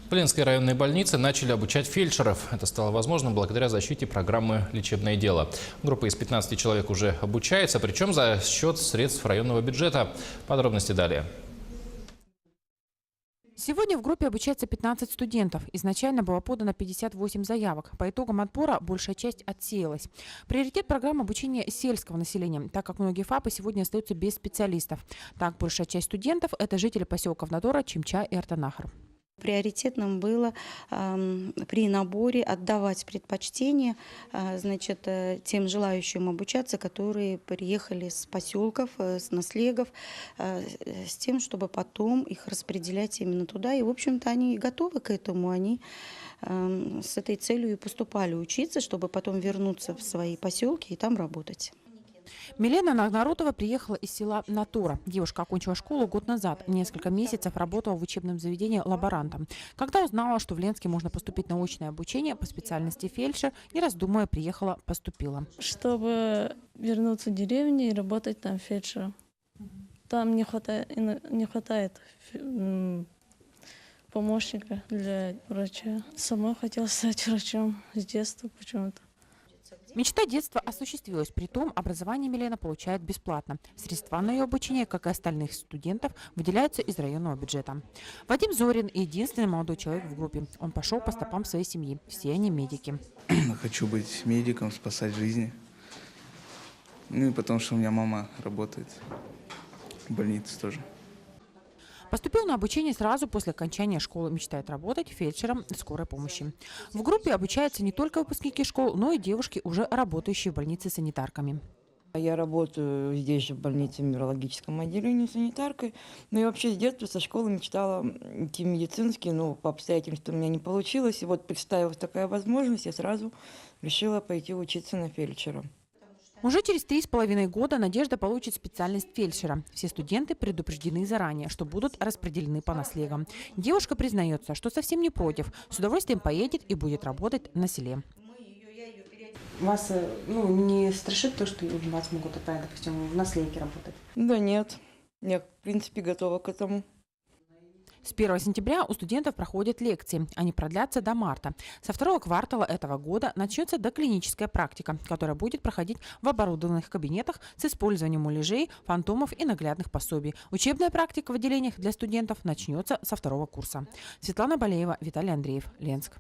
В Ленской районной больнице начали обучать фельдшеров. Это стало возможным благодаря защите программы «Лечебное дело». Группа из 15 человек уже обучается, причем за счет средств районного бюджета. Подробности далее. Сегодня в группе обучается 15 студентов. Изначально было подано 58 заявок. По итогам отбора большая часть отсеялась. Приоритет программы обучения сельского населения, так как многие ФАПы сегодня остаются без специалистов. Так, большая часть студентов – это жители поселков Надора, Чимча и Артанахар. Приоритетным было при наборе отдавать предпочтение тем желающим обучаться, которые приехали с поселков, с наслегов, с тем, чтобы потом их распределять именно туда. И, в общем-то, они готовы к этому, они с этой целью и поступали учиться, чтобы потом вернуться в свои поселки и там работать. Милена Нагнарутова приехала из села Натура. Девушка окончила школу год назад. Несколько месяцев работала в учебном заведении лаборантом. Когда узнала, что в Ленске можно поступить на очное обучение по специальности фельдшер, не раздумывая, приехала, поступила. Чтобы вернуться в деревню и работать там фельдшером. Там не хватает помощника для врача. Сама хотела стать врачом с детства почему-то. Мечта детства осуществилась. Притом образование Милена получает бесплатно. Средства на ее обучение, как и остальных студентов, выделяются из районного бюджета. Вадим Зорин – единственный молодой человек в группе. Он пошел по стопам своей семьи. Все они медики. Хочу быть медиком, спасать жизни. Ну и потому что у меня мама работает в больнице тоже. Поступил на обучение сразу после окончания школы. Мечтает работать фельдшером скорой помощи. В группе обучаются не только выпускники школ, но и девушки, уже работающие в больнице санитарками. Я работаю здесь же в больнице в неврологическом отделении санитаркой. Ну и вообще с детства, со школы мечтала идти в медицинский, но по обстоятельствам у меня не получилось. И вот представилась такая возможность, я сразу решила пойти учиться на фельдшера. Уже через 3,5 года Надежда получит специальность фельдшера. Все студенты предупреждены заранее, что будут распределены по наслегам. Девушка признается, что совсем не против. С удовольствием поедет и будет работать на селе. Вас не страшит то, что вас могут отправить, допустим, в наследники работать? Да нет, я в принципе готова к этому. С 1 сентября у студентов проходят лекции. Они продлятся до марта. Со второго квартала этого года начнется доклиническая практика, которая будет проходить в оборудованных кабинетах с использованием муляжей, фантомов и наглядных пособий. Учебная практика в отделениях для студентов начнется со 2-го курса. Светлана Балеева, Виталий Андреев, Ленск.